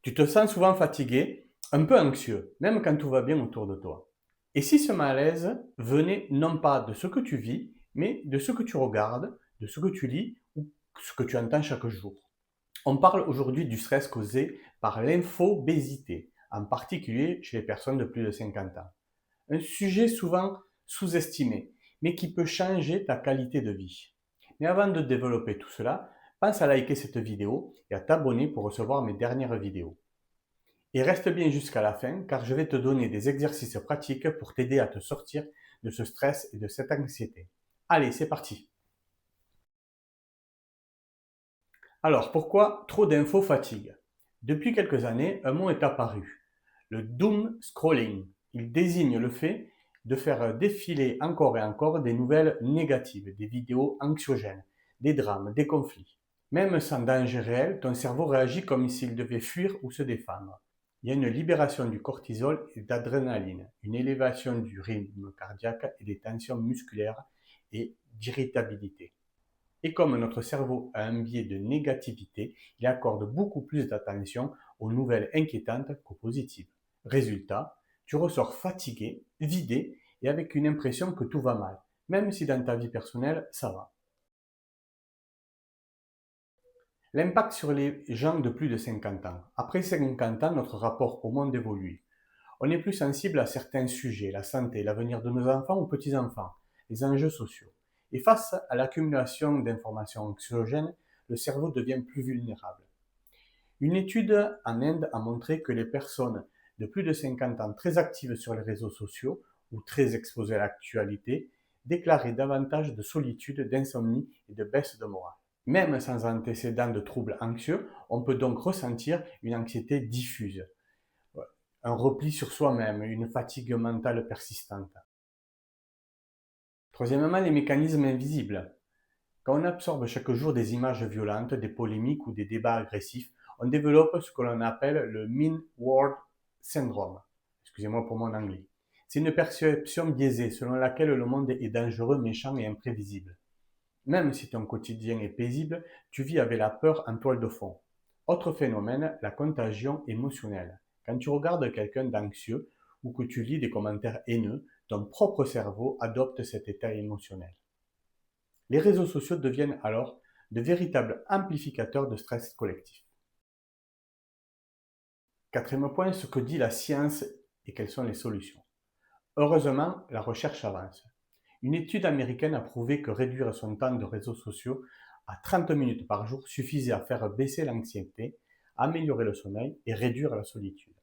Tu te sens souvent fatigué, un peu anxieux, même quand tout va bien autour de toi. Et si ce malaise venait non pas de ce que tu vis, mais de ce que tu regardes, de ce que tu lis ou ce que tu entends chaque jour? On parle aujourd'hui du stress causé par l'infobésité, en particulier chez les personnes de plus de 50 ans. Un sujet souvent sous-estimé, mais qui peut changer ta qualité de vie. Mais avant de développer tout cela, pense à liker cette vidéo et à t'abonner pour recevoir mes dernières vidéos. Et reste bien jusqu'à la fin car je vais te donner des exercices pratiques pour t'aider à te sortir de ce stress et de cette anxiété. Allez, c'est parti. Alors, pourquoi trop d'infos fatigue? Depuis quelques années, un mot est apparu, le doom scrolling. Il désigne le fait de faire défiler encore et encore des nouvelles négatives, des vidéos anxiogènes, des drames, des conflits. Même sans danger réel, ton cerveau réagit comme s'il devait fuir ou se défendre. Il y a une libération du cortisol et d'adrénaline, une élévation du rythme cardiaque et des tensions musculaires et d'irritabilité. Et comme notre cerveau a un biais de négativité, il accorde beaucoup plus d'attention aux nouvelles inquiétantes qu'aux positives. Résultat, tu ressors fatigué, vidé et avec une impression que tout va mal, même si dans ta vie personnelle, ça va. L'impact sur les gens de plus de 50 ans. Après 50 ans, notre rapport au monde évolue. On est plus sensible à certains sujets, la santé, l'avenir de nos enfants ou petits-enfants, les enjeux sociaux. Et face à l'accumulation d'informations anxiogènes, le cerveau devient plus vulnérable. Une étude en Inde a montré que les personnes de plus de 50 ans très actives sur les réseaux sociaux ou très exposées à l'actualité déclaraient davantage de solitude, d'insomnie et de baisse de morale. Même sans antécédent de troubles anxieux, on peut donc ressentir une anxiété diffuse, un repli sur soi-même, une fatigue mentale persistante. Troisièmement, les mécanismes invisibles. Quand on absorbe chaque jour des images violentes, des polémiques ou des débats agressifs, on développe ce que l'on appelle le Mean World Syndrome. Excusez-moi pour mon anglais. C'est une perception biaisée selon laquelle le monde est dangereux, méchant et imprévisible. Même si ton quotidien est paisible, tu vis avec la peur en toile de fond. Autre phénomène, la contagion émotionnelle. Quand tu regardes quelqu'un d'anxieux ou que tu lis des commentaires haineux, ton propre cerveau adopte cet état émotionnel. Les réseaux sociaux deviennent alors de véritables amplificateurs de stress collectif. Quatrième point, ce que dit la science et quelles sont les solutions. Heureusement, la recherche avance. Une étude américaine a prouvé que réduire son temps de réseaux sociaux à 30 minutes par jour suffisait à faire baisser l'anxiété, améliorer le sommeil et réduire la solitude.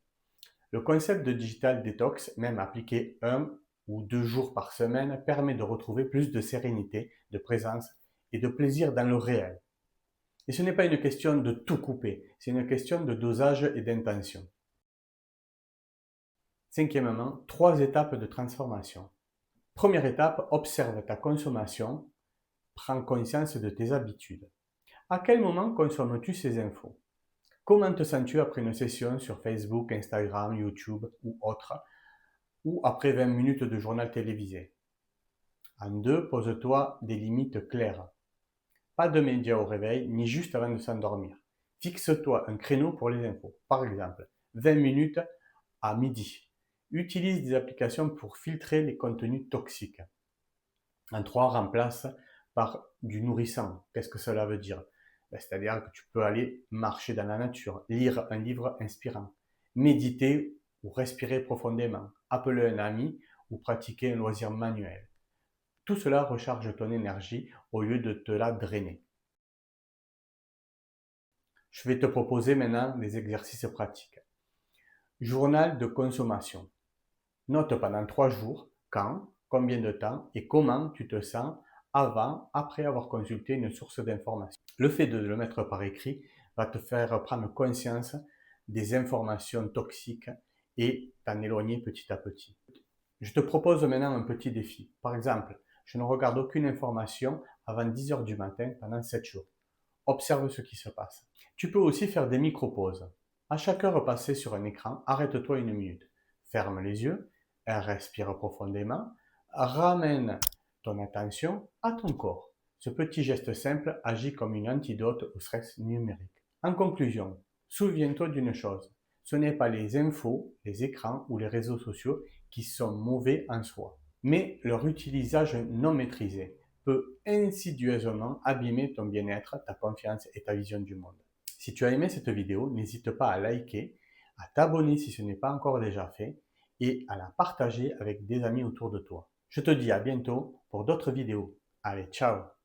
Le concept de digital detox, même appliqué 1 ou 2 jours par semaine, permet de retrouver plus de sérénité, de présence et de plaisir dans le réel. Et ce n'est pas une question de tout couper, c'est une question de dosage et d'intention. Cinquièmement, 3 étapes de transformation. Première étape, observe ta consommation, prends conscience de tes habitudes. À quel moment consommes-tu ces infos? Comment te sens-tu après une session sur Facebook, Instagram, YouTube ou autre, ou après 20 minutes de journal télévisé? En deux, pose-toi des limites claires. Pas de médias au réveil, ni juste avant de s'endormir. Fixe-toi un créneau pour les infos. Par exemple, 20 minutes à midi. Utilise des applications pour filtrer les contenus toxiques. En trois, remplace par du nourrissant. Qu'est-ce que cela veut dire? C'est-à-dire que tu peux aller marcher dans la nature, lire un livre inspirant, méditer ou respirer profondément, appeler un ami ou pratiquer un loisir manuel. Tout cela recharge ton énergie au lieu de te la drainer. Je vais te proposer maintenant des exercices pratiques. Journal de consommation. Note pendant 3 jours quand, combien de temps et comment tu te sens avant, après avoir consulté une source d'information. Le fait de le mettre par écrit va te faire prendre conscience des informations toxiques et t'en éloigner petit à petit. Je te propose maintenant un petit défi. Par exemple, je ne regarde aucune information avant 10 heures du matin pendant 7 jours. Observe ce qui se passe. Tu peux aussi faire des micro-pauses. À chaque heure passée sur un écran, arrête-toi 1 minute. Ferme les yeux, respire profondément, ramène ton attention à ton corps. Ce petit geste simple agit comme une antidote au stress numérique. En conclusion, Souviens-toi d'une chose, ce n'est pas les infos, les écrans ou les réseaux sociaux qui sont mauvais en soi, mais leur utilisation non maîtrisé peut insidieusement abîmer ton bien-être, ta confiance et ta vision du monde. Si tu as aimé cette vidéo, n'hésite pas à liker, à t'abonner si ce n'est pas encore déjà fait et à la partager avec des amis autour de toi. Je te dis à bientôt pour d'autres vidéos. Allez, ciao!